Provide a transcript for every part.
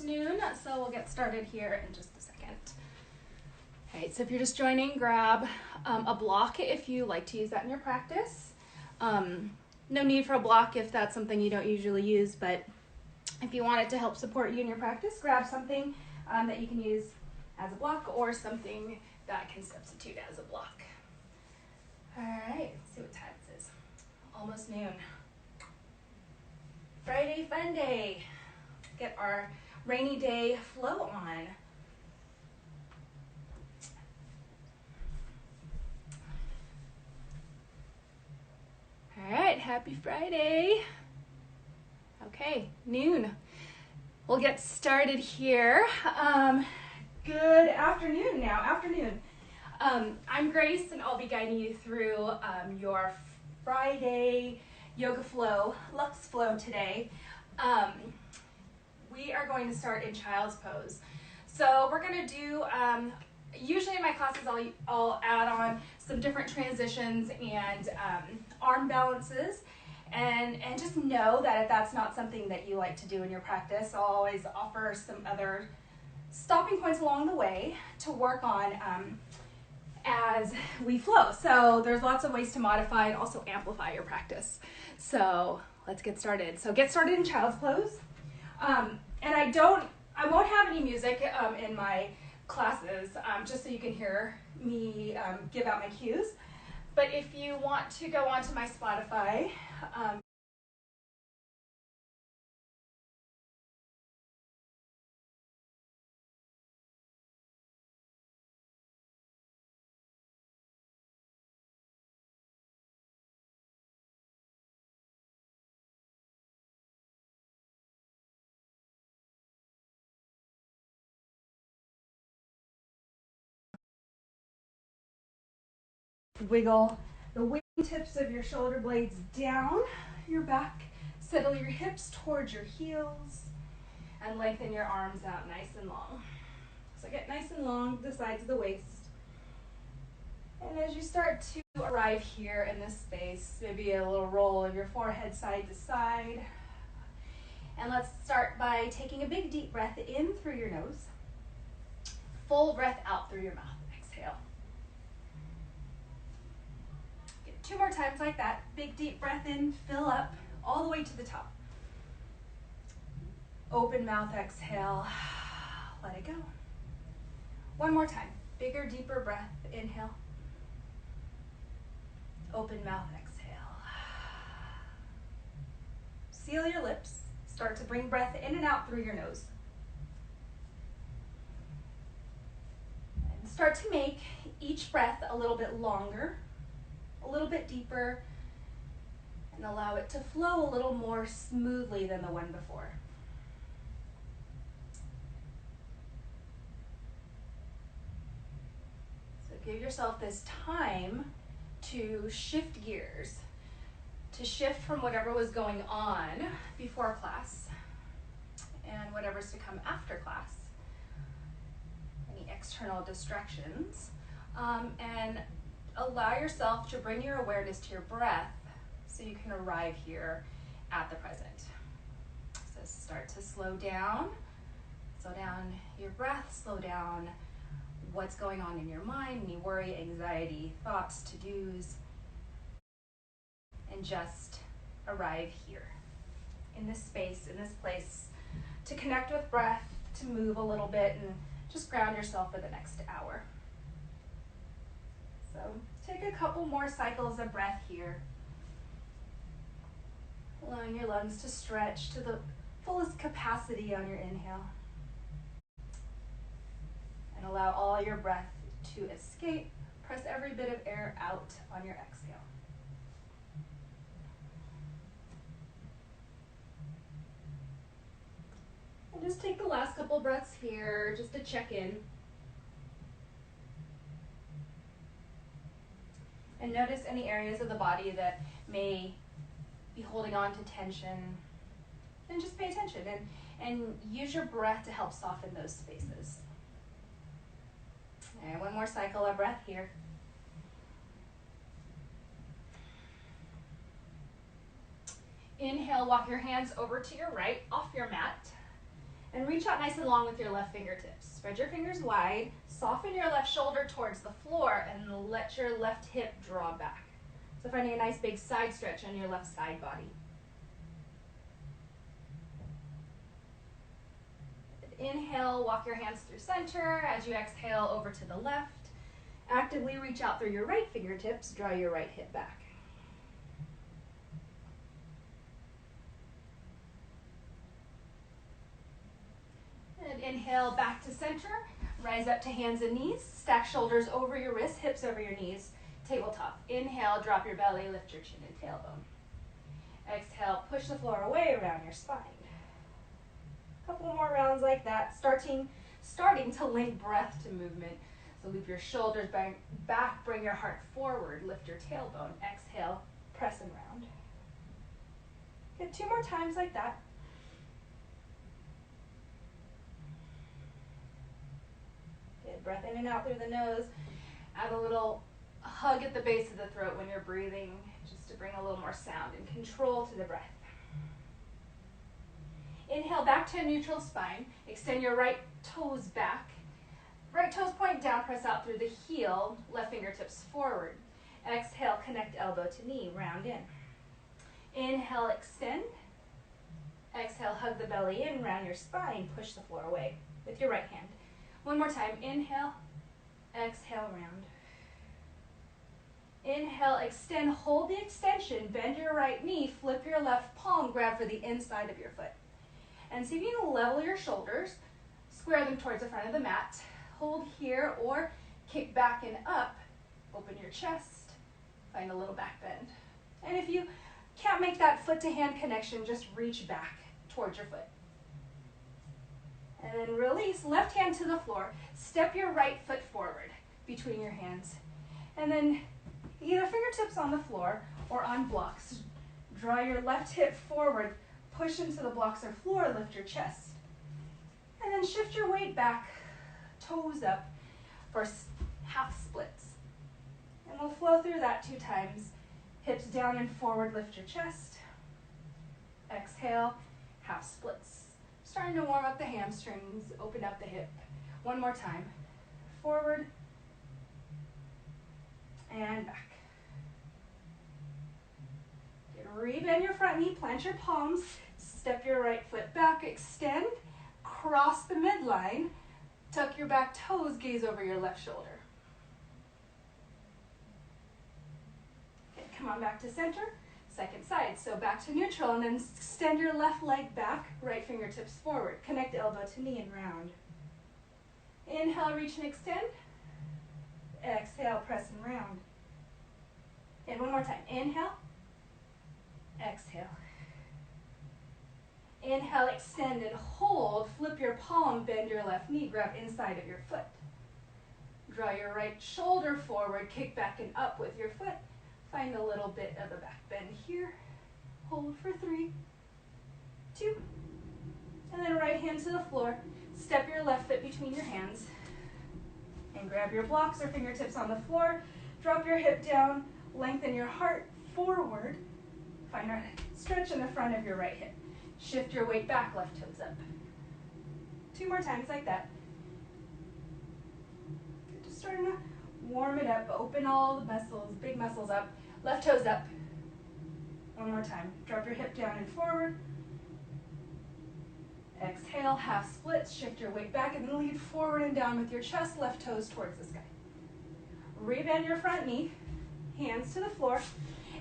noon, so we'll get started here in just a second. All right, so if you're just joining, grab a block if you like to use that in your practice. No need for a block if that's something you don't usually use, but if you want it to help support you in your practice, grab something that you can use as a block or something that can substitute as a block. All right, let's see what time it is. Almost noon. Friday fun day. Get our rainy day flow on. All right, happy Friday. Okay, noon. We'll get started here. Good afternoon now, afternoon. I'm Grace and I'll be guiding you through your Friday yoga flow, LUX flow today. We are going to start in child's pose. So we're going to do, usually in my classes I'll add on some different transitions and arm balances. And just know that if that's not something that you like to do in your practice, I'll always offer some other stopping points along the way to work on as we flow. So there's lots of ways to modify and also amplify your practice. So let's get started. So get started in child's pose. And I won't have any music in my classes, just so you can hear me give out my cues. But if you want to go onto my Spotify, wiggle the wingtips of your shoulder blades down your back, settle your hips towards your heels, and lengthen your arms out nice and long. So get nice and long, the sides of the waist. And as you start to arrive here in this space, maybe a little roll of your forehead side to side. And let's start by taking a big deep breath in through your nose, full breath out through your mouth. Exhale. Get 2 more times like that. Big deep breath in, fill up all the way to the top. Open mouth, exhale. Let it go. 1 more time. Bigger, deeper breath. Inhale. Open mouth, exhale. Seal your lips. Start to bring breath in and out through your nose. And start to make each breath a little bit longer, a little bit deeper, and allow it to flow a little more smoothly than the one before. So give yourself this time to shift gears, to shift from whatever was going on before class and whatever's to come after class, any external distractions, and allow yourself to bring your awareness to your breath so you can arrive here at the present. So start to slow down your breath, slow down what's going on in your mind, any worry, anxiety, thoughts, to-dos, and just arrive here in this space, in this place, to connect with breath, to move a little bit, and just ground yourself for the next hour. So take a couple more cycles of breath here, allowing your lungs to stretch to the fullest capacity on your inhale. And allow all your breath to escape. Press every bit of air out on your exhale. And just take the last couple breaths here just to check in. And notice any areas of the body that may be holding on to tension. And just pay attention and use your breath to help soften those spaces. And 1 more cycle of breath here. Inhale, walk your hands over to your right, off your mat. And reach out nice and long with your left fingertips. Spread your fingers wide, soften your left shoulder towards the floor, and let your left hip draw back. So finding a nice big side stretch on your left side body. Inhale, walk your hands through center. As you exhale, over to the left. Actively reach out through your right fingertips, draw your right hip back. And inhale, back to center. Rise up to hands and knees. Stack shoulders over your wrists, hips over your knees. Tabletop. Inhale, drop your belly, lift your chin and tailbone. Exhale, push the floor away around your spine. Couple more rounds like that, starting to link breath to movement. So loop your shoulders back, bring your heart forward, lift your tailbone. Exhale, press and round. Good, 2 more times like that. Good, breath in and out through the nose. Add a little hug at the base of the throat when you're breathing, just to bring a little more sound and control to the breath. Inhale, back to a neutral spine. Extend your right toes back. Right toes point down, press out through the heel, left fingertips forward. Exhale, connect elbow to knee, round in. Inhale, extend. Exhale, hug the belly in, round your spine, push the floor away with your right hand. One more time, inhale, exhale, round. Inhale, extend, hold the extension, bend your right knee, flip your left palm, grab for the inside of your foot. And see if you can level your shoulders, square them towards the front of the mat. Hold here or kick back and up. Open your chest, find a little back bend. And if you can't make that foot to hand connection, just reach back towards your foot. And then release, left hand to the floor. Step your right foot forward between your hands. And then either fingertips on the floor or on blocks. Draw your left hip forward. Push into the blocks or floor, lift your chest. And then shift your weight back, toes up for half splits. And we'll flow through that 2 times. Hips down and forward, lift your chest. Exhale, half splits. Starting to warm up the hamstrings, open up the hip. One more time. Forward and back. Rebend your front knee, plant your palms, step your right foot back, extend, cross the midline, tuck your back toes, gaze over your left shoulder. Okay, come on back to center, second side. So back to neutral and then extend your left leg back, right fingertips forward. Connect elbow to knee and round. Inhale, reach and extend. Exhale, press and round. And one more time. Inhale. Exhale. Inhale, extend and hold. Flip your palm, bend your left knee, grab inside of your foot. Draw your right shoulder forward, kick back and up with your foot. Find a little bit of a back bend here. Hold for 3, 2, and then right hand to the floor. Step your left foot between your hands and grab your blocks or fingertips on the floor. Drop your hip down, lengthen your heart forward. Find a stretch in the front of your right hip. Shift your weight back, left toes up. 2 more times like that. Just starting to warm it up, open all the muscles, big muscles up, left toes up. One more time. Drop your hip down and forward. Exhale, half splits, shift your weight back and then lead forward and down with your chest, left toes towards the sky. Rebend your front knee, hands to the floor.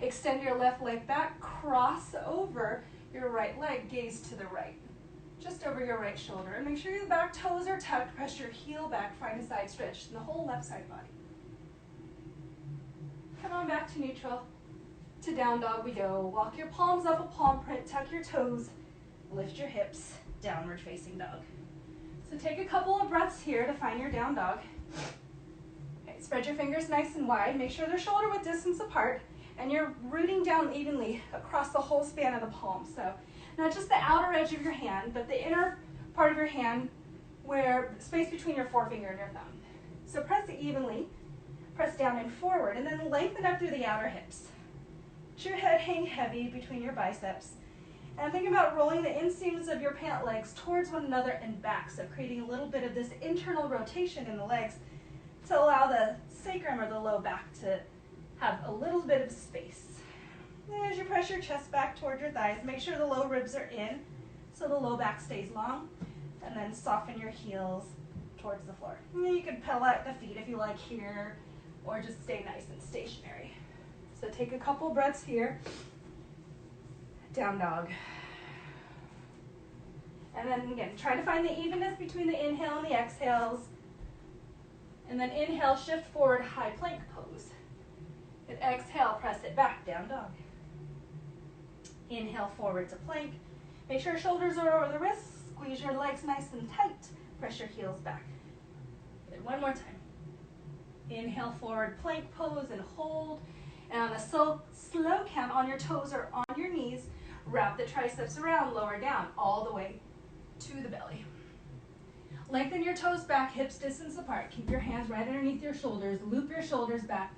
Extend your left leg back, cross over your right leg, gaze to the right. Just over your right shoulder. And make sure your back toes are tucked, press your heel back, find a side stretch in the whole left side body. Come on back to neutral. To down dog we go. Walk your palms up a palm print, tuck your toes, lift your hips, downward facing dog. So take a couple of breaths here to find your down dog. Okay, spread your fingers nice and wide. Make sure they're shoulder width distance apart. And you're rooting down evenly across the whole span of the palm. So not just the outer edge of your hand, but the inner part of your hand where space between your forefinger and your thumb. So press it evenly, press down and forward, and then lengthen up through the outer hips. Let your head hang heavy between your biceps. And think about rolling the inseams of your pant legs towards one another and back, so creating a little bit of this internal rotation in the legs to allow the sacrum or the low back to have a little bit of space. And as you press your chest back towards your thighs, make sure the low ribs are in so the low back stays long, and then soften your heels towards the floor. And you can pedal out the feet if you like here, or just stay nice and stationary. So take a couple breaths here. Down dog. And then again, try to find the evenness between the inhale and the exhales. And then inhale, shift forward, high plank pose. And exhale, press it back, down dog. Inhale forward to plank. Make sure your shoulders are over the wrists. Squeeze your legs nice and tight. Press your heels back. Good, one more time. Inhale forward, plank pose and hold. And on a slow count on your toes or on your knees, wrap the triceps around, lower down, all the way to the belly. Lengthen your toes back, hips distance apart. Keep your hands right underneath your shoulders. Loop your shoulders back.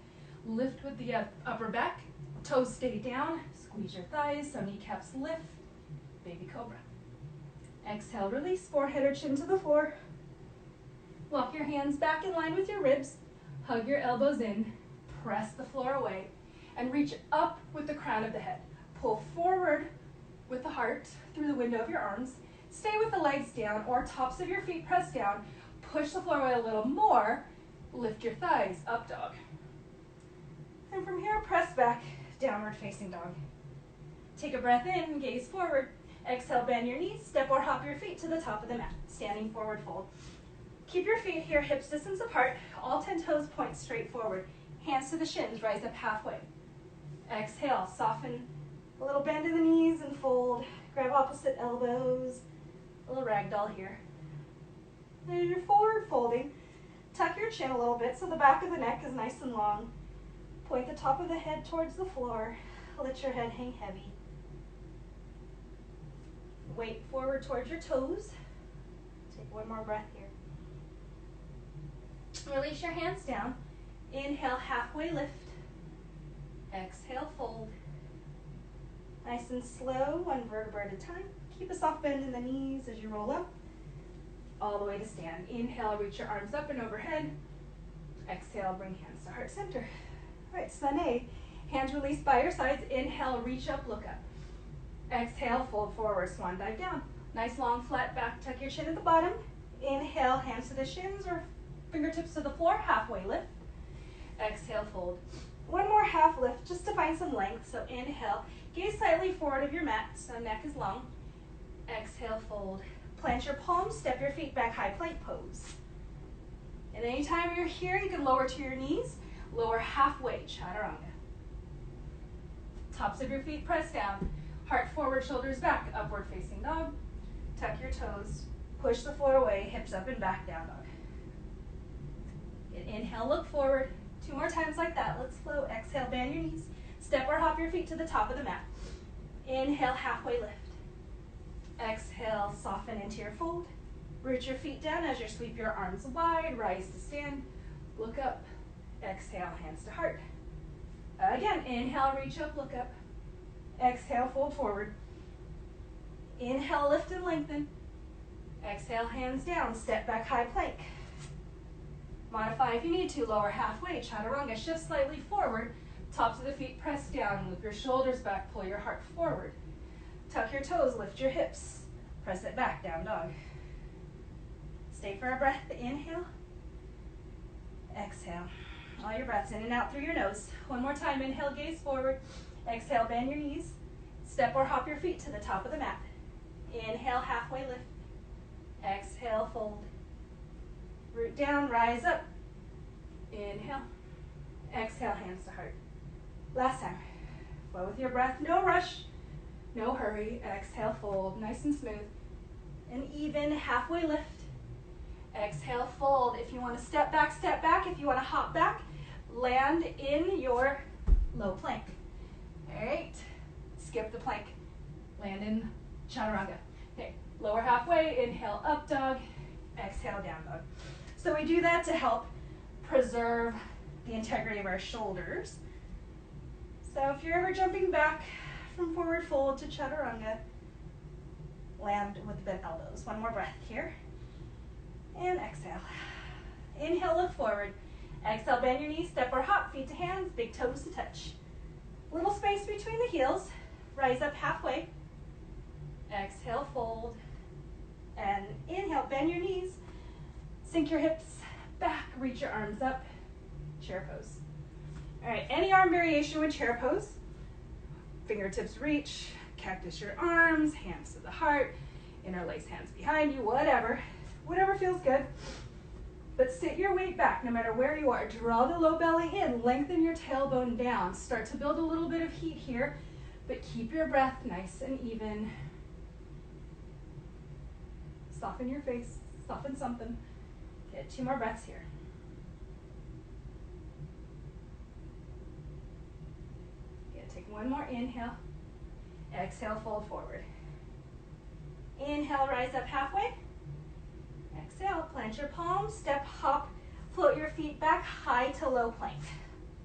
Lift with the upper back. Toes stay down. Squeeze your thighs so kneecaps lift. Baby cobra. Exhale, release, forehead or chin to the floor. Walk your hands back in line with your ribs. Hug your elbows in. Press the floor away. And reach up with the crown of the head. Pull forward with the heart through the window of your arms. Stay with the legs down or tops of your feet pressed down. Push the floor away a little more. Lift your thighs, up dog. And from here, press back, downward facing dog. Take a breath in, gaze forward. Exhale, bend your knees, step or hop your feet to the top of the mat. Standing forward fold. Keep your feet here, hips distance apart. All 10 toes point straight forward. Hands to the shins, rise up halfway. Exhale, soften a little bend in the knees and fold. Grab opposite elbows. A little ragdoll here. And as you're forward folding, tuck your chin a little bit so the back of the neck is nice and long. Point the top of the head towards the floor. Let your head hang heavy. Weight forward towards your toes. Take one more breath here. Release your hands down. Inhale, halfway lift. Exhale, fold. Nice and slow, one vertebra at a time. Keep a soft bend in the knees as you roll up. All the way to stand. Inhale, reach your arms up and overhead. Exhale, bring hands to heart center. All right, sun A. Hands released by your sides. Inhale, reach up, look up. Exhale, fold forward, swan dive down. Nice long flat back, tuck your chin at the bottom. Inhale, hands to the shins or fingertips to the floor, halfway lift. Exhale, fold. One more half lift just to find some length. So inhale, gaze slightly forward of your mat so neck is long. Exhale, fold. Plant your palms, step your feet back, high plank pose. And anytime you're here, you can lower to your knees, lower halfway, chaturanga. Tops of your feet press down, heart forward, shoulders back, upward facing dog. Tuck your toes, push the floor away, hips up and back, down dog. Inhale, look forward. 2 more times like that. Let's flow. Exhale, bend your knees. Step or hop your feet to the top of the mat. Inhale, halfway lift. Exhale, soften into your fold. Root your feet down as you sweep your arms wide. Rise to stand. Look up. Exhale, hands to heart. Again, inhale, reach up, look up. Exhale, fold forward. Inhale, lift and lengthen. Exhale, hands down. Step back, high plank. Modify if you need to, lower halfway, chaturanga, shift slightly forward, tops of the feet press down, loop your shoulders back, pull your heart forward. Tuck your toes, lift your hips, press it back, down dog. Stay for a breath, inhale, exhale. All your breaths in and out through your nose. One more time, inhale, gaze forward, exhale, bend your knees, step or hop your feet to the top of the mat. Inhale, halfway lift, exhale, fold. Root down, rise up. Inhale. Exhale, hands to heart. Last time. Flow with your breath. No rush. No hurry. Exhale, fold. Nice and smooth. And even halfway lift. Exhale, fold. If you want to step back, step back. If you want to hop back, land in your low plank. All right. Skip the plank. Land in chaturanga. Okay. Lower halfway. Inhale, up dog. Exhale, down dog. So we do that to help preserve the integrity of our shoulders. So if you're ever jumping back from forward fold to chaturanga, Land with bent elbows. One more breath here. And exhale. Inhale, look forward. Exhale, bend your knees, step or hop, feet to hands, big toes to touch. Little space between the heels. Rise up halfway. Exhale, fold. And inhale, bend your knees. Sink your hips back, reach your arms up. Chair pose. All right, any arm variation with chair pose. Fingertips reach, cactus your arms, hands to the heart, interlace hands behind you, whatever feels good. But sit your weight back no matter where you are. Draw the low belly in, lengthen your tailbone down. Start to build a little bit of heat here, but keep your breath nice and even. Soften your face, soften something. Get 2 more breaths here. Take one more inhale. Exhale, fold forward. Inhale, rise up halfway. Exhale, plant your palms, step, hop, float your feet back, high to low plank.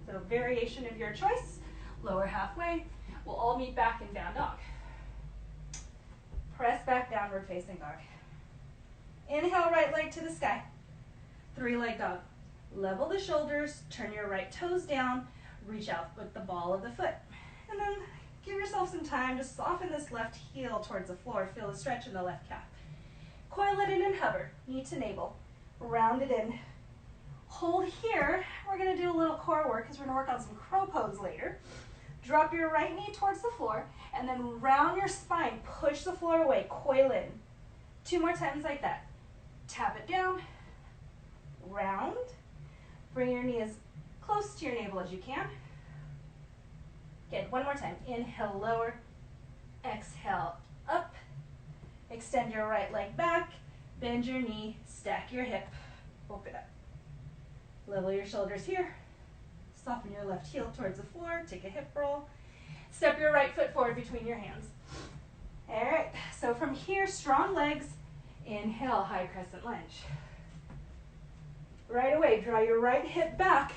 So variation of your choice. Lower halfway. We'll all meet back in down dog. Press back, downward facing dog. Inhale, right leg to the sky. 3-leg dog. Level the shoulders, turn your right toes down, reach out with the ball of the foot. And then give yourself some time to soften this left heel towards the floor. Feel the stretch in the left calf. Coil it in and hover, knee to navel. Round it in. Hold here. We're going to do a little core work because we're going to work on some crow pose later. Drop your right knee towards the floor and then round your spine. Push the floor away. Coil in. 2 more times like that. Tap it down. Round. Bring your knee as close to your navel as you can. Good, 1 more time. Inhale, lower. Exhale, up. Extend your right leg back. Bend your knee, stack your hip. Open up. Level your shoulders here. Soften your left heel towards the floor. Take a hip roll. Step your right foot forward between your hands. All right, so from here, strong legs. Inhale, high crescent lunge. Right away, draw your right hip back.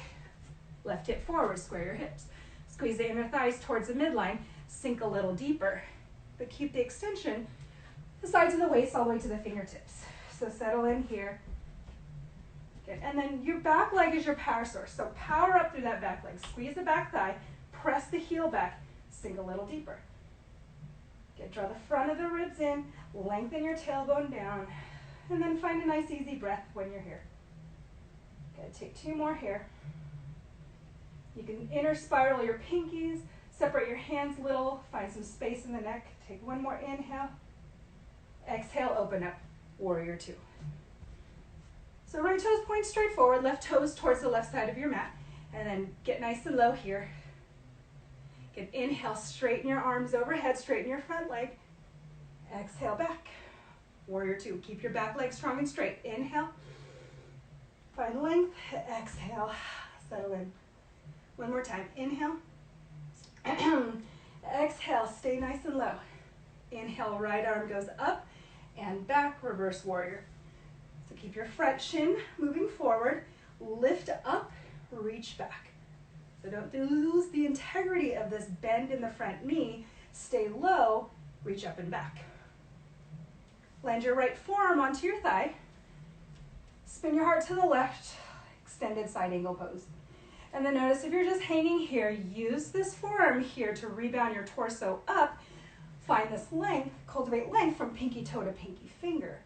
Left hip forward, square your hips. Squeeze the inner thighs towards the midline, sink a little deeper, but keep the extension, the sides of the waist all the way to the fingertips. So settle in here. Good. And then your back leg is your power source. So power up through that back leg. Squeeze the back thigh, press the heel back, sink a little deeper. Good. Draw the front of the ribs in, lengthen your tailbone down, and then find a nice easy breath when you're here. Good. Take 2 more here. You can inner spiral your pinkies, separate your hands little, find some space in the neck. Take 1 more inhale. Exhale, open up, warrior 2. So right toes point straight forward, left toes towards the left side of your mat, and then get nice and low here. Good, inhale, straighten your arms overhead, straighten your front leg. Exhale, back, warrior 2. Keep your back leg strong and straight. Inhale, find length, exhale, settle in. 1 more time. Inhale. Exhale. Stay nice and low. Inhale. Right arm goes up and back. Reverse warrior. So keep your front shin moving forward. Lift up. Reach back. So don't lose the integrity of this bend in the front knee. Stay low. Reach up and back. Land your right forearm onto your thigh. Spin your heart to the left. Extended side angle pose. And then notice if you're just hanging here, use this forearm here to rebound your torso up. Find this length, cultivate length from pinky toe to pinky finger.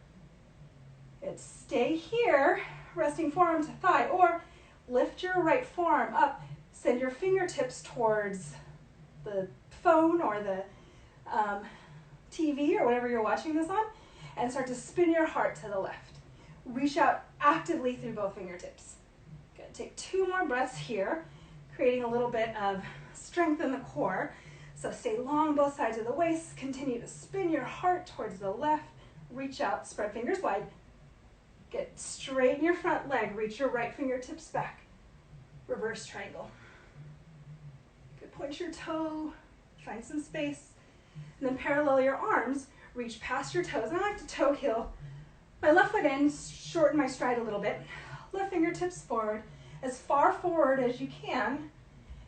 It's stay here, resting forearm to thigh, or lift your right forearm up, send your fingertips towards the phone or the TV or whatever you're watching this on, and start to spin your heart to the left. Reach out actively through both fingertips. Good. Take 2 more breaths here, creating a little bit of strength in the core. So stay long both sides of the waist. Continue to spin your heart towards the left. Reach out, spread fingers wide. Get straighten your front leg. Reach your right fingertips back. Reverse triangle. Good. Point your toe. Find some space. And then parallel your arms. Reach past your toes. And I like to toe heel my left foot in, shorten my stride a little bit. Left fingertips forward, as far forward as you can.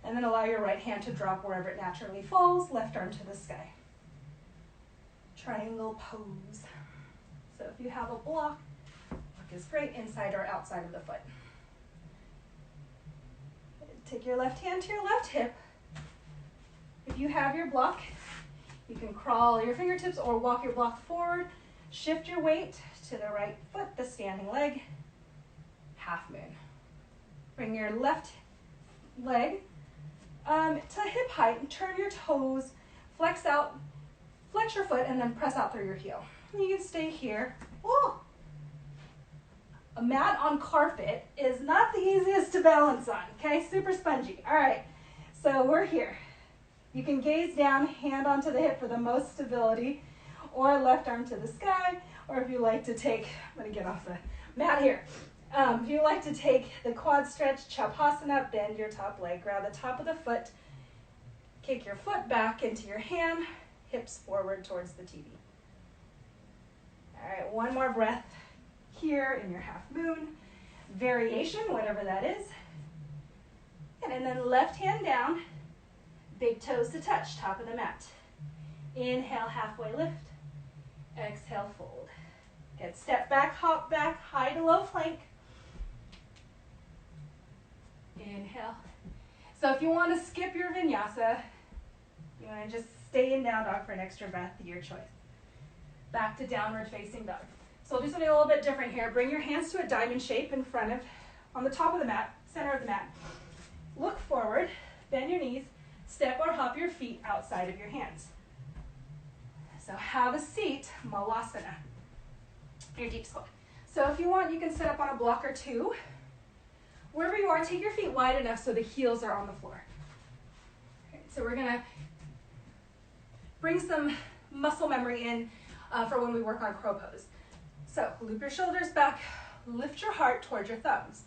And then allow your right hand to drop wherever it naturally falls. Left arm to the sky. triangle pose. So if you have a block is great, inside or outside of the foot. Take your left hand to your left hip. If you have your block, you can crawl your fingertips or walk your block forward. Shift your weight to the right foot, the standing leg, half moon. Bring your left leg to hip height and turn your toes, flex out, flex your foot, and then press out through your heel. And you can stay here. Oh. A mat on carpet is not the easiest to balance on, okay? Super spongy. All right, so we're here. You can gaze down, hand onto the hip for the most stability, or left arm to the sky, or if you like to take, I'm gonna get off the mat here. If you like to take the quad stretch, Chapasana, bend your top leg, grab the top of the foot, kick your foot back into your hand, hips forward towards the TV. All right, one more breath here in your half moon, variation, whatever that is. And then left hand down, big toes to touch, top of the mat. Inhale, halfway lift. Exhale, fold. Good, step back, hop back, high to low plank. Inhale. So if you want to skip your vinyasa, you want to just stay in down dog for an extra breath, your choice. Back to downward facing dog. So we'll do something a little bit different here. Bring your hands to a diamond shape in front of, on the top of the mat, center of the mat. Look forward, bend your knees, step or hop your feet outside of your hands. So have a seat, Malasana, your deep squat. So if you want, you can sit up on a block or two. Wherever you are, take your feet wide enough so the heels are on the floor. Okay, so we're gonna bring some muscle memory in for when we work on crow pose. So loop your shoulders back, lift your heart towards your thumbs.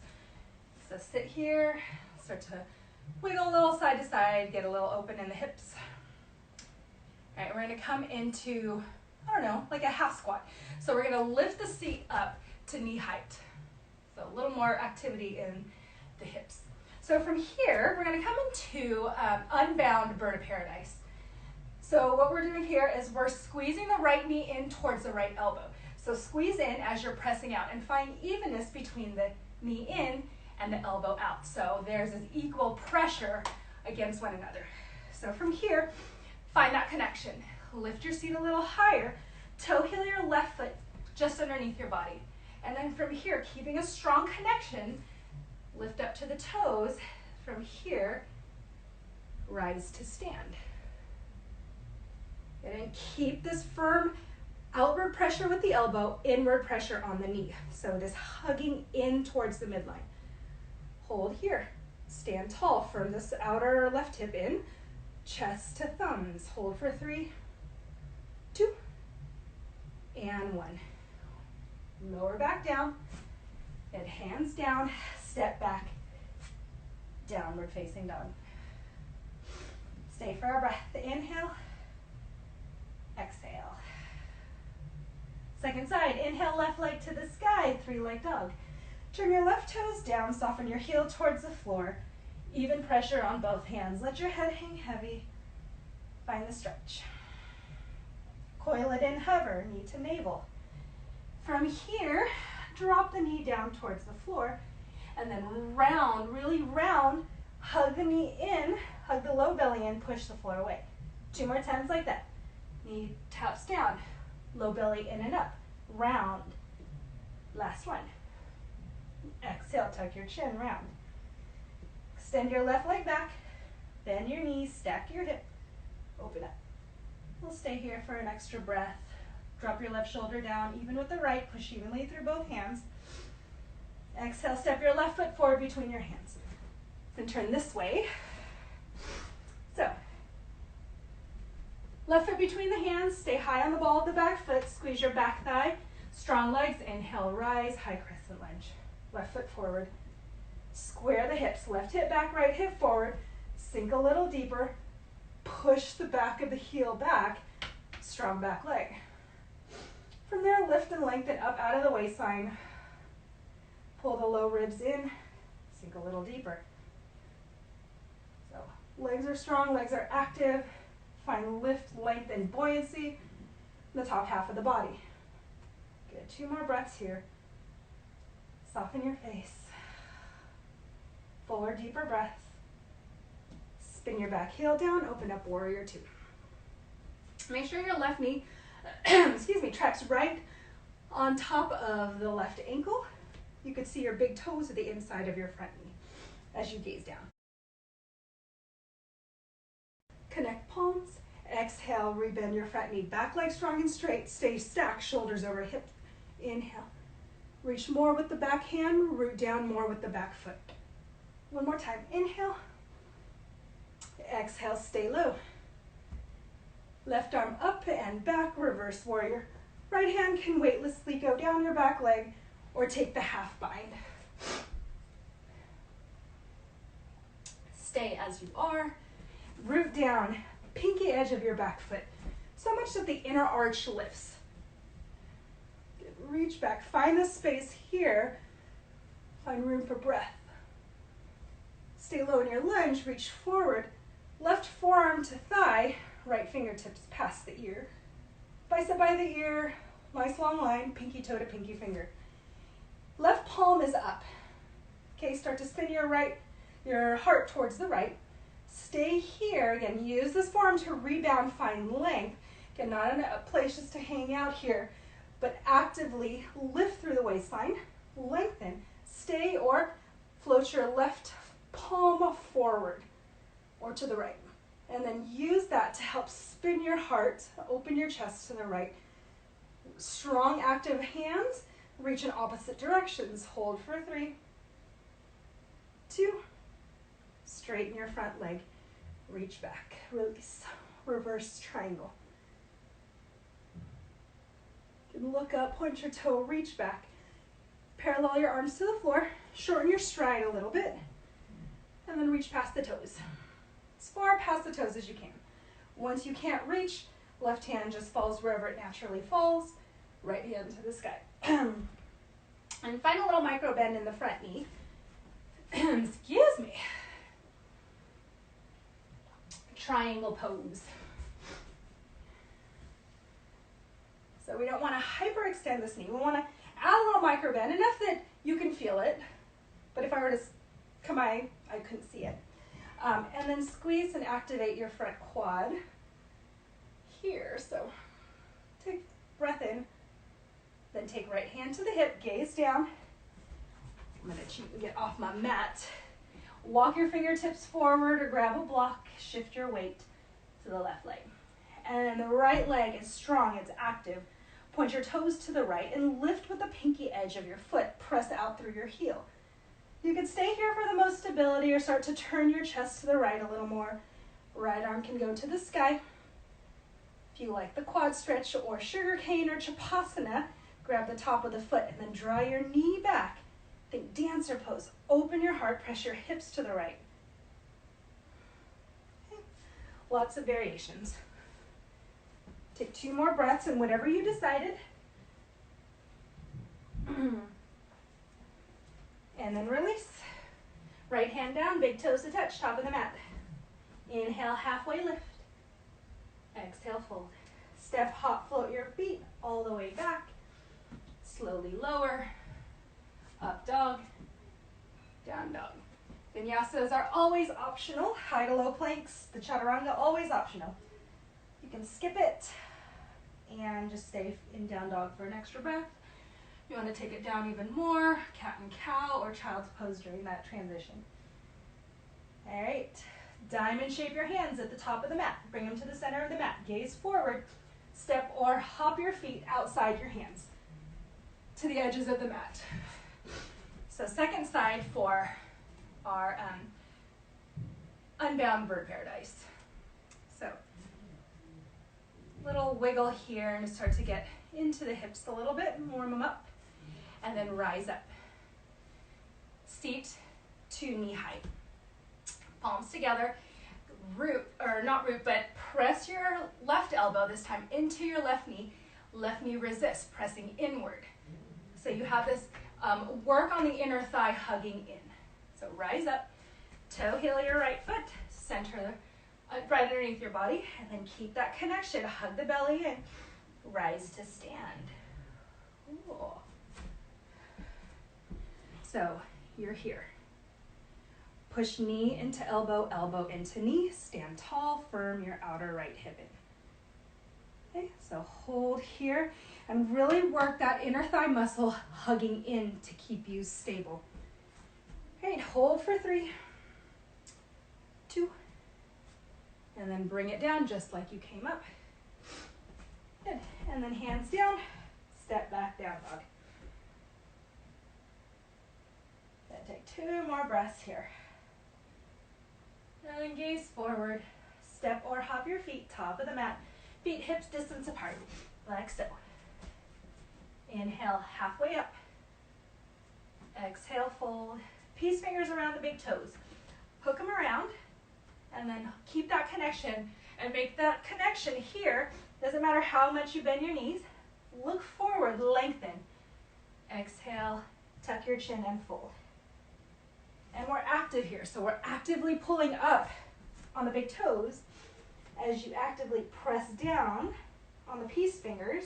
So sit here, start to wiggle a little side to side, get a little open in the hips. All right, we're gonna come into, I don't know, like a half squat. So we're gonna lift the seat up to knee height. So a little more activity in the hips. So from here, we're gonna come into unbound bird of paradise. So what we're doing here is we're squeezing the right knee in towards the right elbow. So squeeze in as you're pressing out and find evenness between the knee in and the elbow out. So there's this equal pressure against one another. So from here, find that connection. Lift your seat a little higher, toe heel your left foot just underneath your body. And then from here, keeping a strong connection, lift up to the toes. From here, rise to stand. And then keep this firm outward pressure with the elbow, inward pressure on the knee. So this hugging in towards the midline. Hold here. Stand tall. Firm this outer left hip in. Chest to thumbs. Hold for 3, 2, and 1. Lower back down. Head hands down. Step back. Downward facing dog. Stay for our breath. Inhale. Exhale. Second side, inhale, left leg to the sky, 3-leg dog. Turn your left toes down, soften your heel towards the floor. Even pressure on both hands. Let your head hang heavy. Find the stretch. Coil it in, hover, knee to navel. From here, drop the knee down towards the floor, and then round, really round, hug the knee in, hug the low belly in, push the floor away. 2 more times like that. Knee taps down. Low belly in and up, round. Last one. Exhale, tuck your chin, round. Extend your left leg back, bend your knees, stack your hip, open up. We'll stay here for an extra breath. Drop your left shoulder down, even with the right, push evenly through both hands. Exhale, step your left foot forward between your hands. And turn this way. So, left foot between the hands, stay high on the ball of the back foot, squeeze your back thigh, strong legs, inhale, rise, high crescent lunge. Left foot forward, square the hips, left hip back, right hip forward, sink a little deeper, push the back of the heel back, strong back leg. From there, lift and lengthen up out of the waistline, pull the low ribs in, sink a little deeper. So legs are strong, legs are active. Find lift, length, and buoyancy. the top half of the body. Good, 2 more breaths here. Soften your face. Fuller, deeper breaths. Spin your back heel down, open up warrior 2. Make sure your left knee, excuse me, tracks right on top of the left ankle. You could see your big toes at the inside of your front knee as you gaze down. Connect palms. Exhale, rebend your front knee. Back leg strong and straight. Stay stacked, shoulders over hips. Inhale. Reach more with the back hand, root down more with the back foot. One more time. Inhale. Exhale, stay low. Left arm up and back, reverse warrior. Right hand can weightlessly go down your back leg or take the half bind. Stay as you are. Root down, pinky edge of your back foot, so much that the inner arch lifts. Good. Reach back, find the space here. Find room for breath. Stay low in your lunge, reach forward. Left forearm to thigh, right fingertips past the ear. Bicep by the ear, nice long line, pinky toe to pinky finger. Left palm is up. Okay, start to spin your heart towards the right. Stay here. Again, use this forearm to rebound, find length. Again, not in a place just to hang out here, but actively lift through the waistline, lengthen, stay or float your left palm forward or to the right. And then use that to help spin your heart, open your chest to the right. Strong, active hands, reach in opposite directions. Hold for 3, 2, straighten your front leg, reach back, release, reverse triangle. You can look up, point your toe, reach back, parallel your arms to the floor, shorten your stride a little bit, and then reach past the toes. As far past the toes as you can. Once you can't reach, left hand just falls wherever it naturally falls, right hand to the sky. And find a little micro bend in the front knee. Excuse me. Triangle pose. So we don't want to hyperextend this knee. We want to add a little micro bend, enough that you can feel it. But if I were to come by, I couldn't see it. And then squeeze and activate your front quad here. So take breath in, then take right hand to the hip, gaze down. I'm going to cheat and get off my mat. Walk your fingertips forward or grab a block, shift your weight to the left leg. And then the right leg is strong, it's active. Point your toes to the right and lift with the pinky edge of your foot. Press out through your heel. You can stay here for the most stability or start to turn your chest to the right a little more. Right arm can go to the sky. If you like the quad stretch or sugar cane or Chapasana, grab the top of the foot and then draw your knee back. Think dancer pose. Open your heart, press your hips to the right. Okay. Lots of variations. Take 2 more breaths and whatever you decided. And then release. Right hand down, big toes to touch, top of the mat. Inhale, halfway lift. Exhale, fold. Step, hop, float your feet all the way back. Slowly lower. Up dog, down dog. Vinyasas are always optional. High to low planks, the chaturanga, always optional. You can skip it and just stay in down dog for an extra breath. You want to take it down even more, cat and cow or child's pose during that transition. All right, diamond shape your hands at the top of the mat. Bring them to the center of the mat. Gaze forward, step or hop your feet outside your hands to the edges of the mat. So second side for our unbound bird paradise. So little wiggle here and start to get into the hips a little bit and warm them up. And then rise up. Seat to knee height. Palms together. Root, or not root, but press your left elbow this time into your left knee. Left knee resists, pressing inward. So you have this work on the inner thigh hugging in. So rise up, toe heel your right foot, center right underneath your body, and then keep that connection. Hug the belly in. rise to stand. Cool. So you're here. Push knee into elbow, elbow into knee. Stand tall, firm your outer right hip in. Okay, so hold here and really work that inner thigh muscle hugging in to keep you stable. Okay, hold for 3, 2, and then bring it down just like you came up. Good, and then hands down, step back, down dog. Then take 2 more breaths here. And then gaze forward. Step or hop your feet, top of the mat. Feet hips distance apart, like so. Inhale, halfway up. Exhale, fold. Peace fingers around the big toes. Hook them around, and then keep that connection, and make that connection here. Doesn't matter how much you bend your knees. Look forward, lengthen. Exhale, tuck your chin and fold. And we're active here, so we're actively pulling up on the big toes as you actively press down on the peace fingers,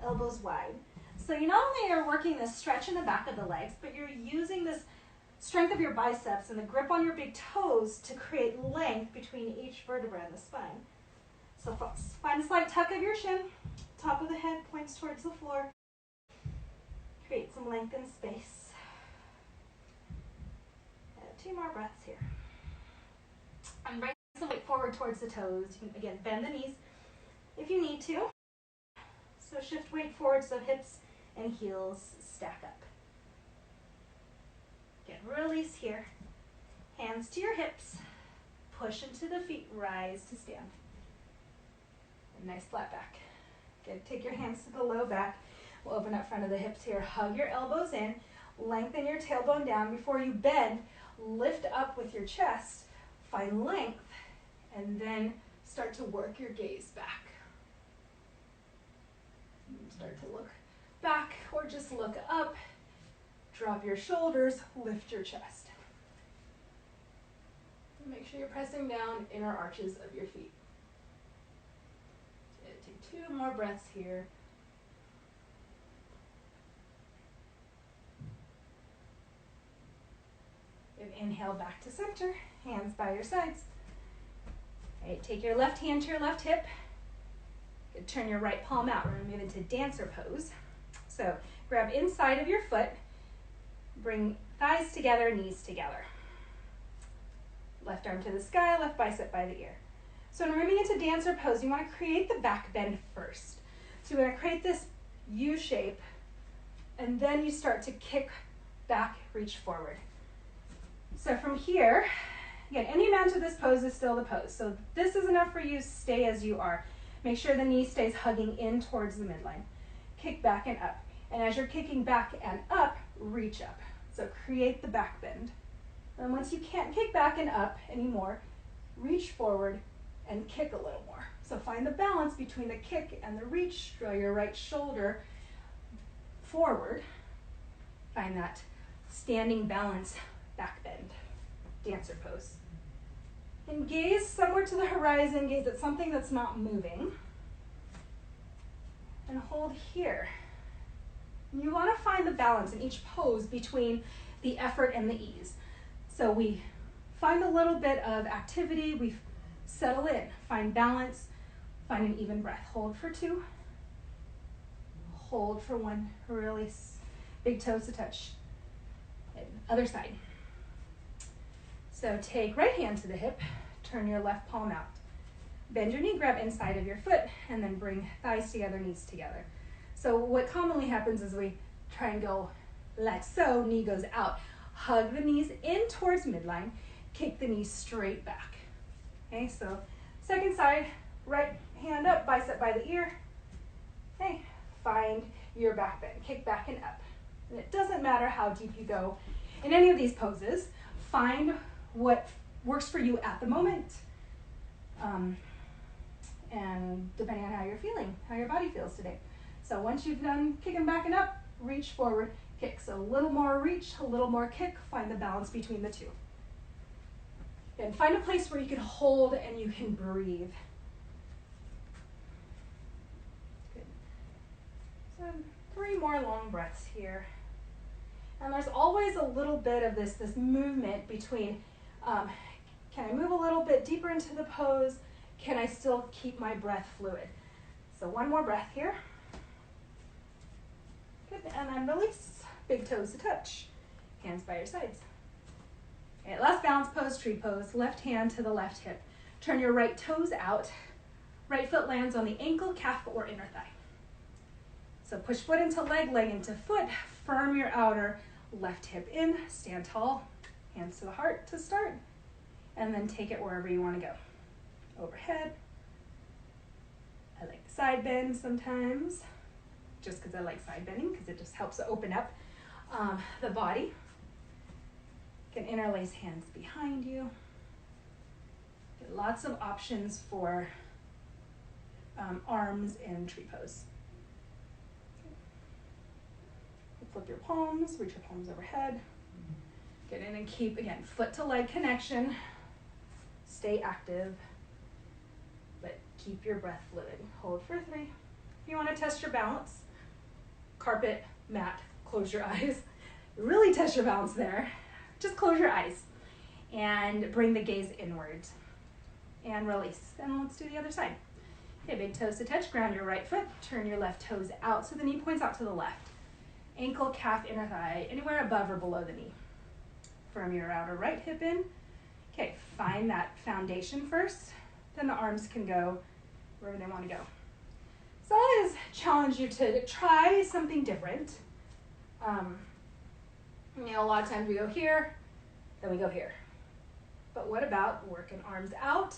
elbows wide. So you not only are working this stretch in the back of the legs, but you're using this strength of your biceps and the grip on your big toes to create length between each vertebra in the spine. So find a slight tuck of your chin, top of the head points towards the floor. Create some length in space. 2 more breaths here. And bring some weight forward towards the toes. You can, again, bend the knees if you need to. So shift weight forward so hips and heels stack up. Again, release here. Hands to your hips. Push into the feet, rise to stand. A nice flat back. Good, take your hands to the low back. We'll open up front of the hips here. Hug your elbows in. Lengthen your tailbone down before you bend. Lift up with your chest, find length, and then start to work your gaze back. Start to look back or just look up. Drop your shoulders, lift your chest. Make sure you're pressing down inner arches of your feet. Take 2 more breaths here. And inhale back to center, hands by your sides. Okay, take your left hand to your left hip. Turn your right palm out. We're going to move into dancer pose. So grab inside of your foot, bring thighs together, knees together. Left arm to the sky, left bicep by the ear. So when we're moving into dancer pose, you want to create the back bend first. So you're going to create this U shape, and then you start to kick back, reach forward. So from here, again, any amount of this pose is still the pose. So this is enough for you, stay as you are. Make sure the knee stays hugging in towards the midline. Kick back and up. And as you're kicking back and up, reach up. So create the back bend. And once you can't kick back and up anymore, reach forward and kick a little more. So find the balance between the kick and the reach. Draw your right shoulder forward. Find that standing balance back bend, dancer pose. And gaze somewhere to the horizon, gaze at something that's not moving. And hold here. You want to find the balance in each pose between the effort and the ease. So we find a little bit of activity, we settle in, find balance, find an even breath. Hold for 2, hold for 1, release, big toes to touch. And other side. So take right hand to the hip, turn your left palm out. Bend your knee, grab inside of your foot, and then bring thighs together, knees together. So what commonly happens is we try and go like so, knee goes out. Hug the knees in towards midline, kick the knees straight back. Okay, so second side, right hand up, bicep by the ear. Okay, find your back bend, kick back and up. And it doesn't matter how deep you go in any of these poses, find what works for you at the moment. And depending on how you're feeling, how your body feels today. So once you've done kicking back and up, reach forward, kick. So a little more reach, a little more kick, find the balance between the two. And find a place where you can hold and you can breathe. Good. more long breaths here. And there's always a little bit of this movement between, can I move a little bit deeper into the pose? Can I still keep my breath fluid? So one more breath here. Good, and then release. Big toes to touch. Hands by your sides. Okay, last balance pose, tree pose. Left hand to the left hip. Turn your right toes out. Right foot lands on the ankle, calf, or inner thigh. So push foot into leg, leg into foot. Firm your outer left hip in. Stand tall. Hands to the heart to start. And then take it wherever you want to go. Overhead. I like the side bend sometimes, just because I like side bending, because it just helps to open up the body. You can interlace hands behind you. Get lots of options for arms in tree pose. Flip your palms, reach your palms overhead. Get in and keep, again, foot to leg connection. Stay active, but keep your breath fluid. Hold for 3. If you want to test your balance, carpet, mat, close your eyes. Really test your balance there. Just close your eyes and bring the gaze inwards and release. And let's do the other side. Okay, big toes to touch, ground your right foot, turn your left toes out so the knee points out to the left. Ankle, calf, inner thigh, anywhere above or below the knee. Firm your outer right hip in. Okay, find that foundation first, then the arms can go wherever they want to go. So I always challenge you to try something different. A lot of times we go here, then we go here. But what about working arms out,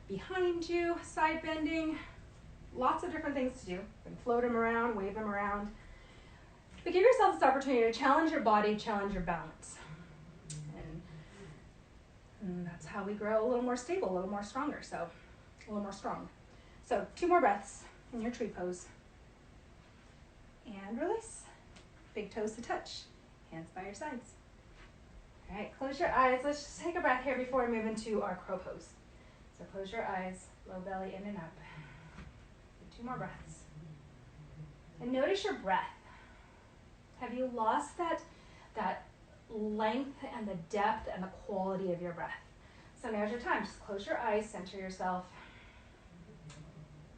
behind you, side bending, lots of different things to do. You can float them around, wave them around. But give yourself this opportunity to challenge your body, challenge your balance. And that's how we grow a little more stable, a little more stronger, so a little more strong. So 2 more breaths in your tree pose. And release. Big toes to touch. Hands by your sides. All right, close your eyes. Let's just take a breath here before we move into our crow pose. So close your eyes, low belly in and up. 2 more breaths. And notice your breath. Have you lost that length and the depth and the quality of your breath? So now's your time. Just close your eyes, center yourself.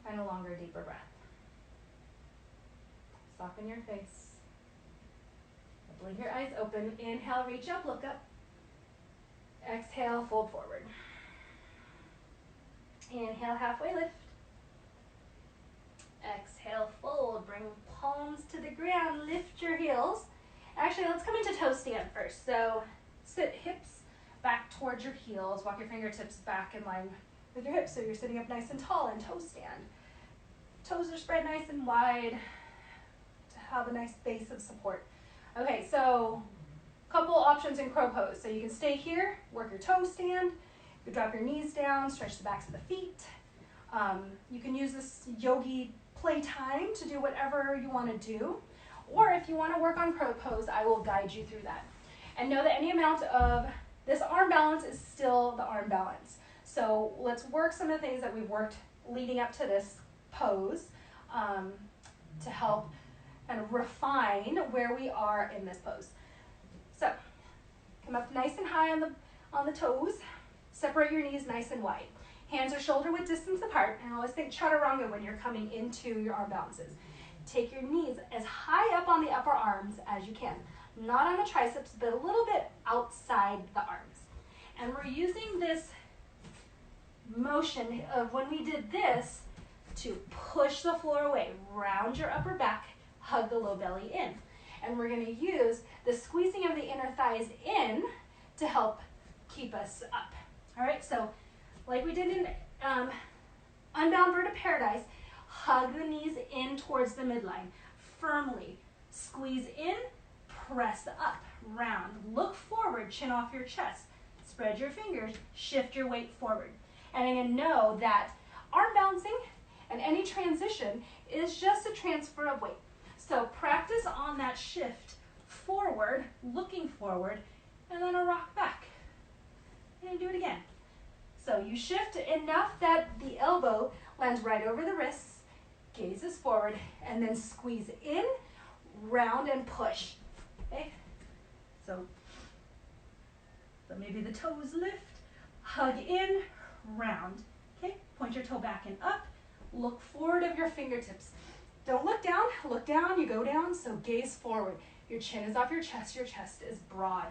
Find a longer, deeper breath. Soften your face. Blink your eyes open. Inhale, reach up, look up. Exhale, fold forward. Inhale, halfway lift. Exhale, fold. Bring palms to the ground. Lift your heels. Actually, let's come into toe stand first. So sit hips back towards your heels. Walk your fingertips back in line with your hips so you're sitting up nice and tall in toe stand. Toes are spread nice and wide to have a nice base of support. Okay, so a couple options in crow pose. So you can stay here, work your toe stand. You can drop your knees down, stretch the backs of the feet. You can use this yogi playtime to do whatever you want to do. Or if you want to work on crow pose, I will guide you through that. And know that any amount of this arm balance is still the arm balance. So let's work some of the things that we've worked leading up to this pose to help and refine where we are in this pose. So come up nice and high on the toes. Separate your knees nice and wide. Hands are shoulder width distance apart. And always think chaturanga when you're coming into your arm balances. Take your knees as high up on the upper arms as you can. Not on the triceps, but a little bit outside the arms. And we're using this motion of when we did this to push the floor away. Round your upper back, hug the low belly in. And we're going to use the squeezing of the inner thighs in to help keep us up. All right, so like we did in Unbound Bird of Paradise, hug the knees in towards the midline. Firmly squeeze in, press up, round. Look forward, chin off your chest. Spread your fingers, shift your weight forward. And I'm going to know that arm balancing and any transition is just a transfer of weight. So practice on that shift forward, looking forward, and then a rock back. And do it again. So you shift enough that the elbow lands right over the wrists, gazes forward, and then squeeze in, round and push. Okay? So maybe the toes lift, hug in, round. Okay? Point your toe back and up. Look forward of your fingertips. Don't look down, you go down, so gaze forward. Your chin is off your chest is broad.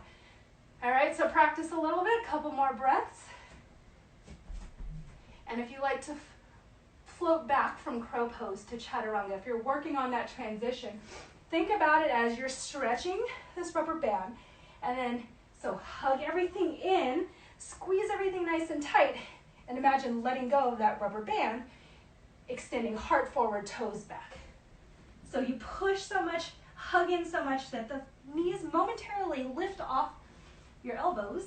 All right, so practice a little bit, couple more breaths. And if you like to float back from crow pose to chaturanga, if you're working on that transition, think about it as you're stretching this rubber band. And then, so hug everything in, squeeze everything nice and tight, and imagine letting go of that rubber band, extending heart forward, toes back. So you push so much, hug in so much that the knees momentarily lift off your elbows,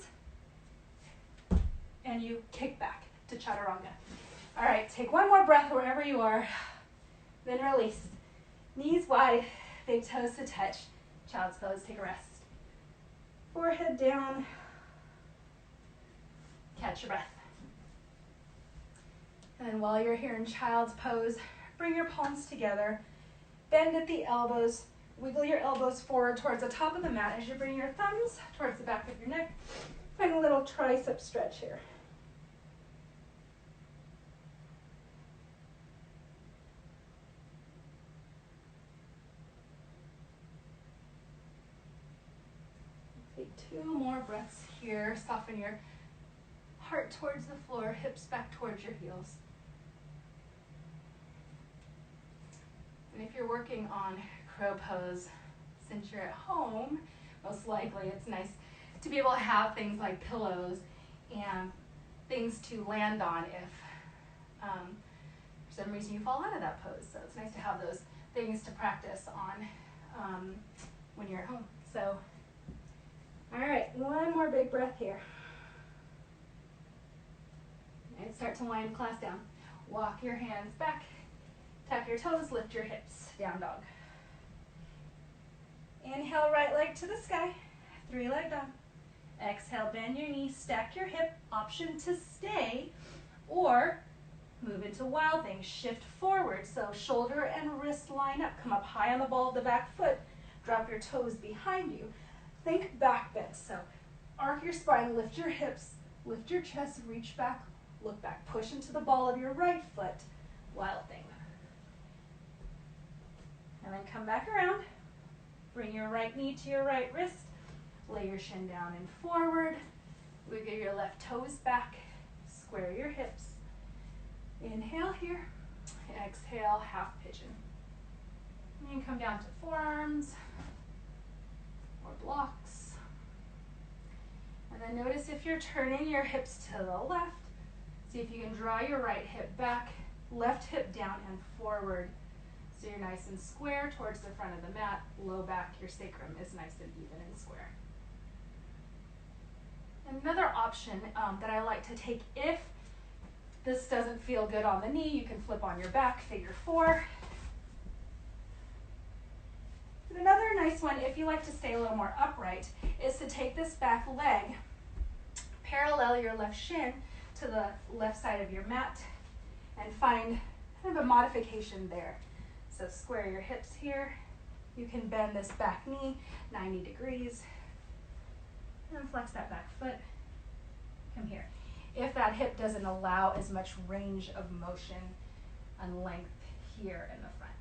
and you kick back to chaturanga. All right, take one more breath wherever you are, then release. Knees wide, big toes to touch. Child's pose, take a rest. Forehead down, catch your breath. And then while you're here in child's pose, bring your palms together, bend at the elbows, wiggle your elbows forward towards the top of the mat as you bring your thumbs towards the back of your neck. Find a little tricep stretch here. Take 2 more breaths here. Soften your heart towards the floor, hips back towards your heels. And if you're working on crow pose, since you're at home, most likely it's nice to be able to have things like pillows and things to land on if for some reason you fall out of that pose. So it's nice to have those things to practice on when you're at home. So, all right, one more big breath here. And start to wind class down. Walk your hands back, tuck your toes, lift your hips, down dog. Inhale, right leg to the sky, 3-leg dog. Exhale, bend your knees, stack your hip, option to stay, or move into wild thing, shift forward. So shoulder and wrist line up, come up high on the ball of the back foot, drop your toes behind you. Think back bend, so arc your spine, lift your hips, lift your chest, reach back, look back, push into the ball of your right foot, wild thing. And then come back around, bring your right knee to your right wrist, lay your shin down and forward, wiggle your left toes back, square your hips. Inhale here, exhale, half pigeon. And then come down to forearms or blocks. And then notice if you're turning your hips to the left, see if you can draw your right hip back, left hip down and forward. So you're nice and square towards the front of the mat, low back, your sacrum is nice and even and square. Another option that I like to take if this doesn't feel good on the knee, you can flip on your back, figure 4. And another nice one, if you like to stay a little more upright, is to take this back leg, parallel your left shin to the left side of your mat, and find kind of a modification there. So square your hips here. You can bend this back knee 90 degrees. And flex that back foot. Come here. If that hip doesn't allow as much range of motion and length here in the front.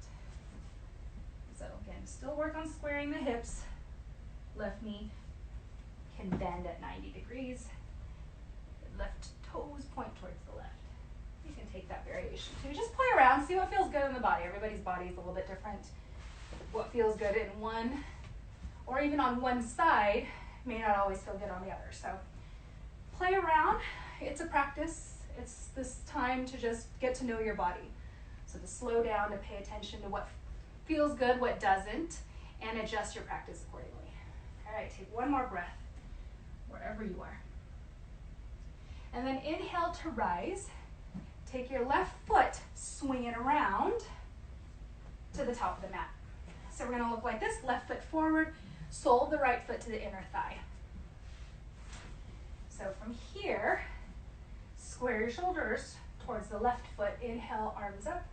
So again, still work on squaring the hips. Left knee can bend at 90 degrees. Left toes point towards the left. You can take that variation too. Just play around, see what feels good in the body. Everybody's body is a little bit different. What feels good in one, or even on one side, may not always feel good on the other. So play around. It's a practice. It's this time to just get to know your body. So to slow down, to pay attention to what feels good, what doesn't, and adjust your practice accordingly. All right, take one more breath wherever you are. And then inhale to rise. Take your left foot, swing it around to the top of the mat. So we're going to look like this, left foot forward, sole of the right foot to the inner thigh. So from here, square your shoulders towards the left foot. Inhale, arms up.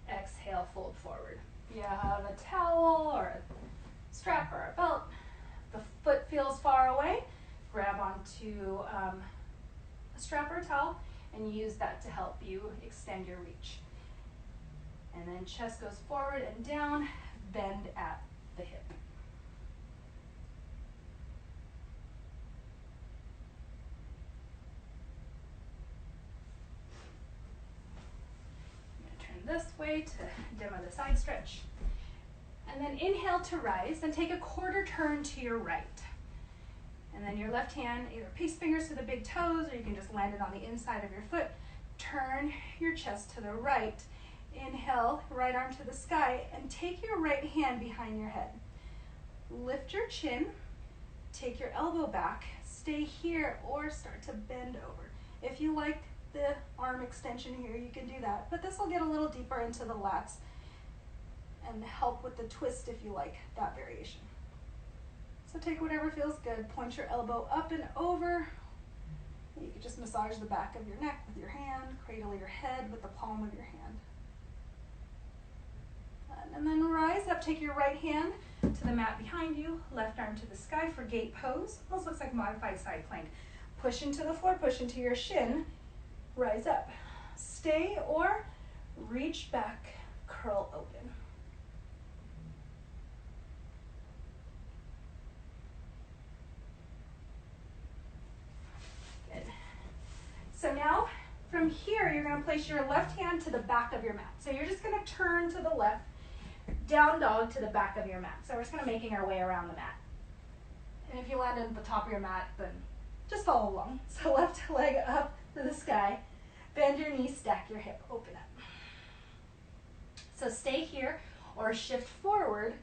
Exhale, fold forward. If you have a towel or strap or our belt. The foot feels far away, grab onto a strap or a towel and use that to help you extend your reach. And then chest goes forward and down, bend at the hip. I'm going to turn this way to demo the side stretch. And then inhale to rise and take a quarter turn to your right. And then your left hand, either peace fingers to the big toes or you can just land it on the inside of your foot. Turn your chest to the right. Inhale, right arm to the sky, and take your right hand behind your head. Lift your chin, take your elbow back, stay here or start to bend over. If you like the arm extension here, you can do that, but this will get a little deeper into the lats and help with the twist if you like that variation. So take whatever feels good. Point your elbow up and over. You can just massage the back of your neck with your hand, cradle your head with the palm of your hand. And then rise up, take your right hand to the mat behind you, left arm to the sky for gate pose. Almost looks like modified side plank. Push into the floor, push into your shin, rise up. Stay or reach back, curl open. Good. So now, from here, you're going to place your left hand to the back of your mat. So you're just going to turn to the left, down dog to the back of your mat. So we're just kind of making our way around the mat. And if you land at the top of your mat, then just follow along. So left leg up to the sky, bend your knee, stack your hip, open up. So stay here or shift forward,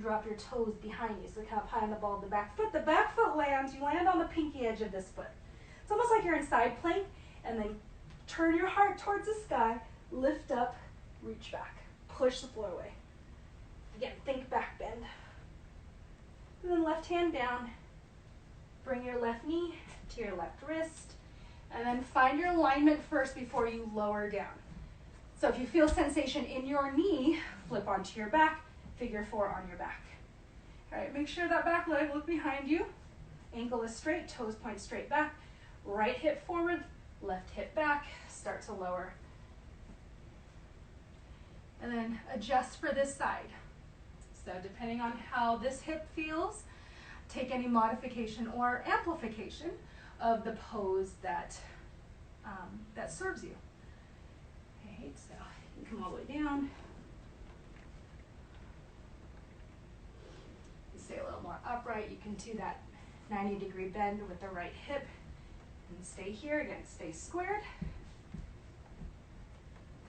drop your toes behind you. So kind of high on the ball of the back foot. The back foot lands, you land on the pinky edge of this foot. It's almost like you're in side plank, and then turn your heart towards the sky, lift up, reach back, push the floor away. Again, think back bend. And then left hand down, bring your left knee to your left wrist, and then find your alignment first before you lower down. So if you feel sensation in your knee, flip onto your back, figure 4 on your back. All right, make sure that back leg, look behind you. Ankle is straight, toes point straight back. Right hip forward, left hip back, start to lower. And then adjust for this side. So depending on how this hip feels, take any modification or amplification of the pose that, that serves you. Okay, so you can come all the way down. You stay a little more upright. You can do that 90-degree bend with the right hip. And stay here, again, stay squared.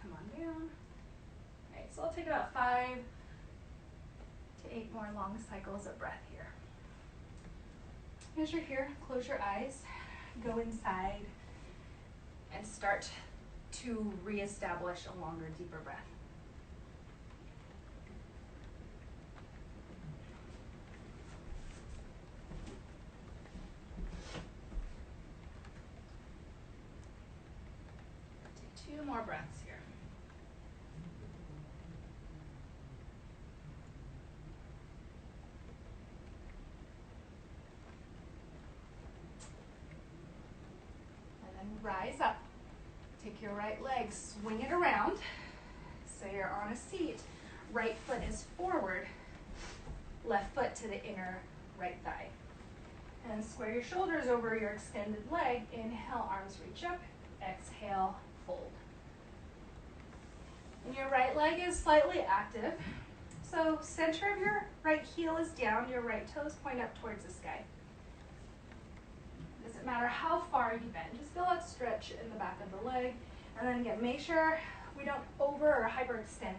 Come on down. All right, so I'll take about 5 to 8 more long cycles of breath here. As you're here, close your eyes, go inside, and start to reestablish a longer, deeper breath. Take 2 more breaths here. Rise up. Take your right leg, swing it around. So you're on a seat. Right foot is forward. Left foot to the inner right thigh. And square your shoulders over your extended leg. Inhale, arms reach up. Exhale, fold. And your right leg is slightly active. So center of your right heel is down. Your right toes point up towards the sky. Doesn't matter how far you bend, just feel that stretch in the back of the leg. And then again, make sure we don't over or hyperextend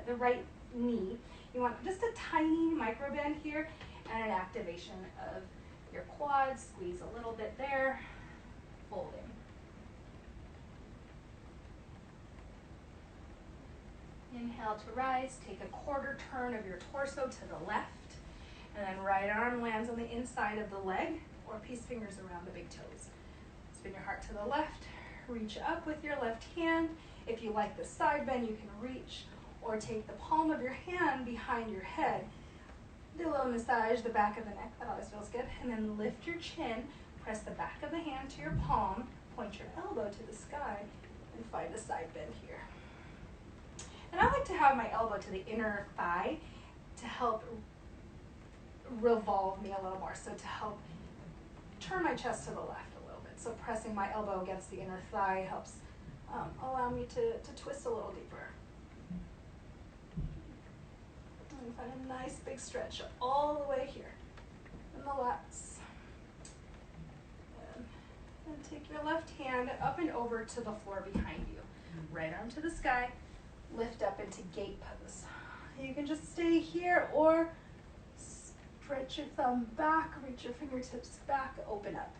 the right knee. You want just a tiny micro bend here and an activation of your quads. Squeeze a little bit there, folding. Inhale to rise, take a quarter turn of your torso to the left, and then right arm lands on the inside of the leg, or peace fingers around the big toes. Spin your heart to the left, reach up with your left hand. If you like the side bend, you can reach or take the palm of your hand behind your head. Do a little massage the back of the neck. That always feels good. And then lift your chin. Press the back of the hand to your palm. Point your elbow to the sky. And find a side bend here. And I like to have my elbow to the inner thigh to help revolve me a little more. So to help turn my chest to the left a little bit. So pressing my elbow against the inner thigh helps allow me to twist a little deeper. And find a nice big stretch all the way here in the lats. And take your left hand up and over to the floor behind you. Right arm to the sky. Lift up into gate pose. You can just stay here or stretch your thumb back, reach your fingertips back, open up.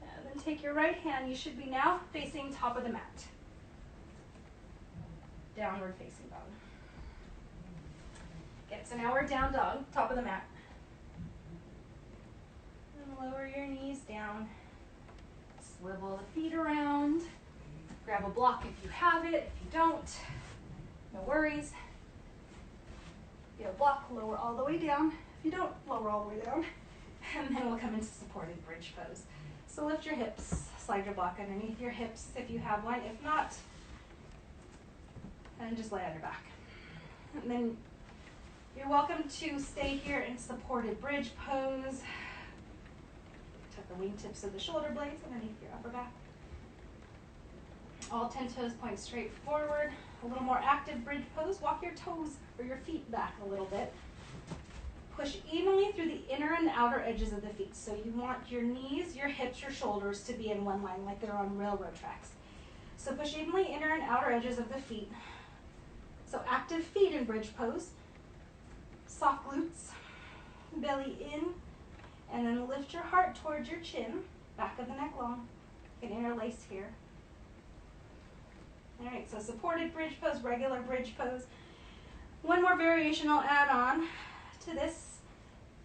And then take your right hand. You should be now facing top of the mat. Downward facing dog. Okay, so now we're down dog, top of the mat. And lower your knees down. Swivel the feet around. Grab a block if you have it. If you don't, no worries. If you have a block, lower all the way down. If you don't, lower all the way down. And then we'll come into supported bridge pose. So lift your hips, slide your block underneath your hips if you have one. If not, and just lay on your back. And then you're welcome to stay here in supported bridge pose. Tuck the wingtips of the shoulder blades underneath your upper back. All 10 toes point straight forward. A little more active bridge pose. Walk your toes or your feet back a little bit. Push evenly through the inner and outer edges of the feet. So you want your knees, your hips, your shoulders to be in one line like they're on railroad tracks. So push evenly inner and outer edges of the feet. So active feet in bridge pose. Soft glutes. Belly in. And then lift your heart towards your chin. Back of the neck long. You can interlace here. All right, so supported bridge pose, regular bridge pose. One more variation I'll add on to this.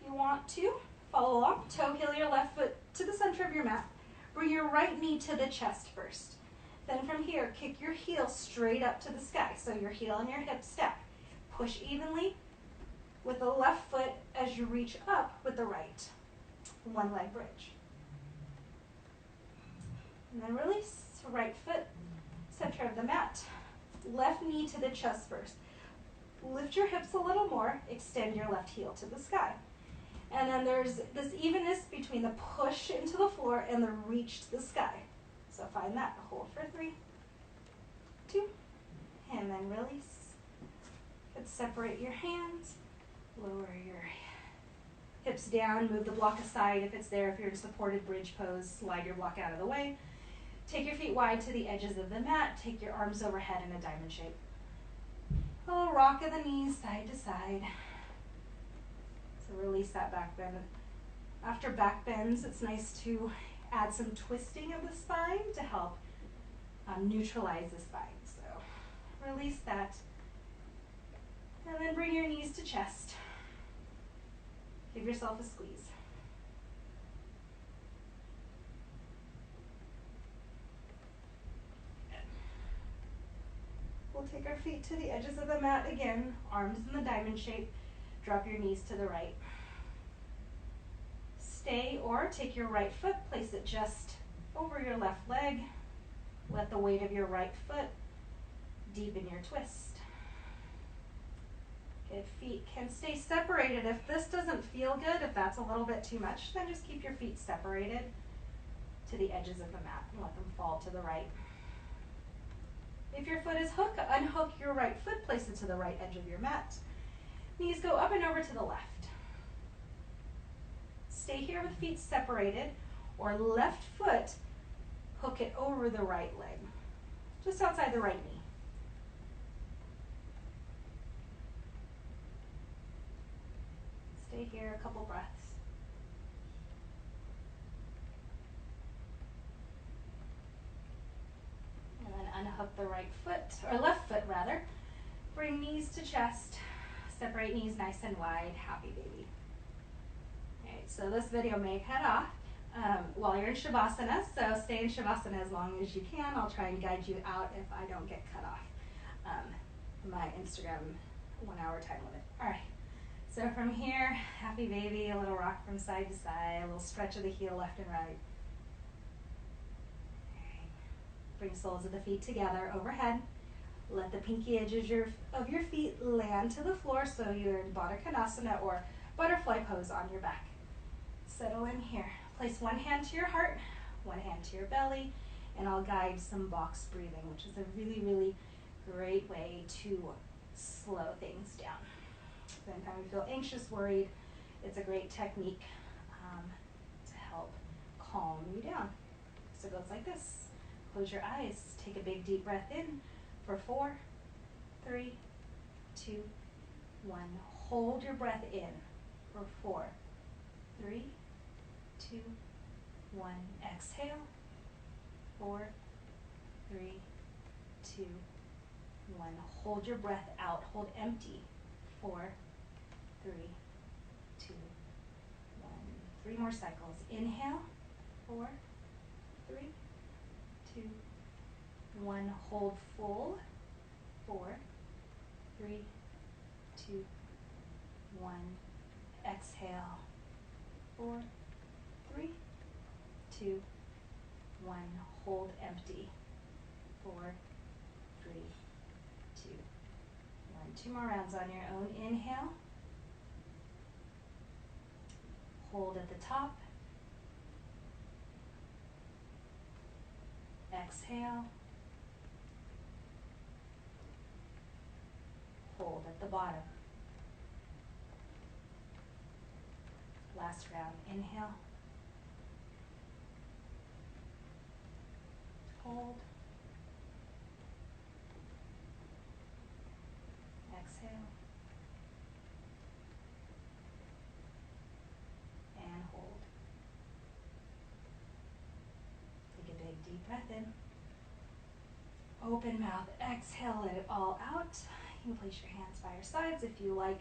If you want to, follow along. Toe heel your left foot to the center of your mat. Bring your right knee to the chest first. Then from here, kick your heel straight up to the sky. So your heel and your hip stack. Push evenly with the left foot as you reach up with the right. One leg bridge. And then release. Right foot, center of the mat. Left knee to the chest first. Lift your hips a little more. Extend your left heel to the sky. And then there's this evenness between the push into the floor and the reach to the sky. So find that. Hold for 3, 2, and then release. Let's separate your hands. Lower your hips down. Move the block aside if it's there. If you're in supported bridge pose, slide your block out of the way. Take your feet wide to the edges of the mat. Take your arms overhead in a diamond shape. A little rock of the knees, side to side. So release that back bend. After back bends, it's nice to add some twisting of the spine to help neutralize the spine. So release that. And then bring your knees to chest. Give yourself a squeeze. We'll take our feet to the edges of the mat again, arms in the diamond shape. Drop your knees to the right. Stay or take your right foot, place it just over your left leg. Let the weight of your right foot deepen your twist. Good. Feet can stay separated. If this doesn't feel good, if that's a little bit too much, then just keep your feet separated to the edges of the mat and let them fall to the right. If your foot is hooked, unhook your right foot, place it to the right edge of your mat. Knees go up and over to the left. Stay here with feet separated, or left foot, hook it over the right leg, just outside the right knee. Stay here a couple breaths. And then unhook the right foot, or left foot rather. Bring knees to chest. Separate knees nice and wide. Happy baby. Okay, so this video may cut off while you're in Shavasana, so stay in Shavasana as long as you can. I'll try and guide you out if I don't get cut off. My Instagram 1 hour time limit. All right. So from here, happy baby, a little rock from side to side, a little stretch of the heel left and right. Bring soles of the feet together overhead. Let the pinky edges of your feet land to the floor so you're in Baddha Konasana or butterfly pose on your back. Settle in here. Place one hand to your heart, one hand to your belly, and I'll guide some box breathing, which is a really, really great way to slow things down. Anytime you feel anxious, worried, it's a great technique to help calm you down. So it goes like this. Close your eyes. Take a big deep breath in for 4, 3, 2, 1. Hold your breath in for 4, 3, 2, 1. Exhale. 4, 3, 2, 1. Hold your breath out. Hold empty. 4, 3, 2, 1. 3 more cycles. Inhale. 4, 3, 2, 1. Hold full. 4, 3, 2, 1. Exhale. 4, 3, 2, 1. Hold empty. 4, 3, 2, 1. 2 more rounds on your own. Inhale. Hold at the top. Exhale. Hold at the bottom. Last round. Inhale. Hold. Exhale. And hold. Take a big deep breath in. Open mouth. Exhale. Let it all out. You can place your hands by your sides if you like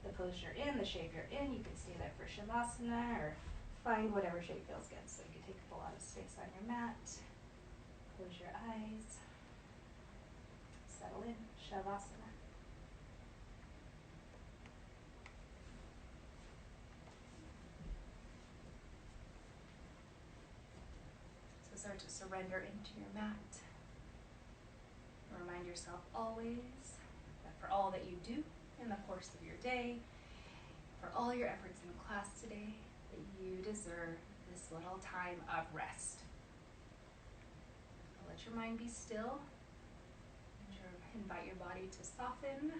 the pose you're in, the shape you're in. You can stay there for Shavasana or find whatever shape feels good. So you can take up a lot of space on your mat. Close your eyes. Settle in. Shavasana. So start to surrender into your mat. Remind yourself always that for all that you do in the course of your day, for all your efforts in class today, that you deserve this little time of rest. Let your mind be still. Invite your body to soften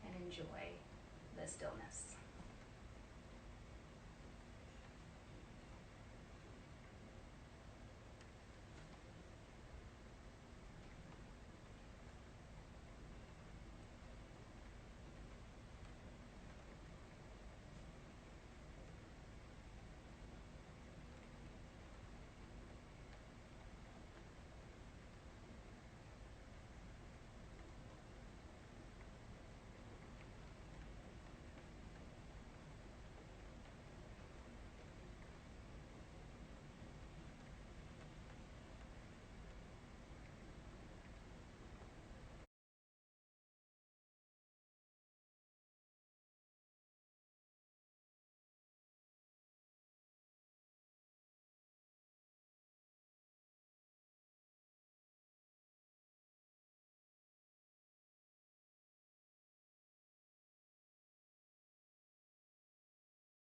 and enjoy the stillness.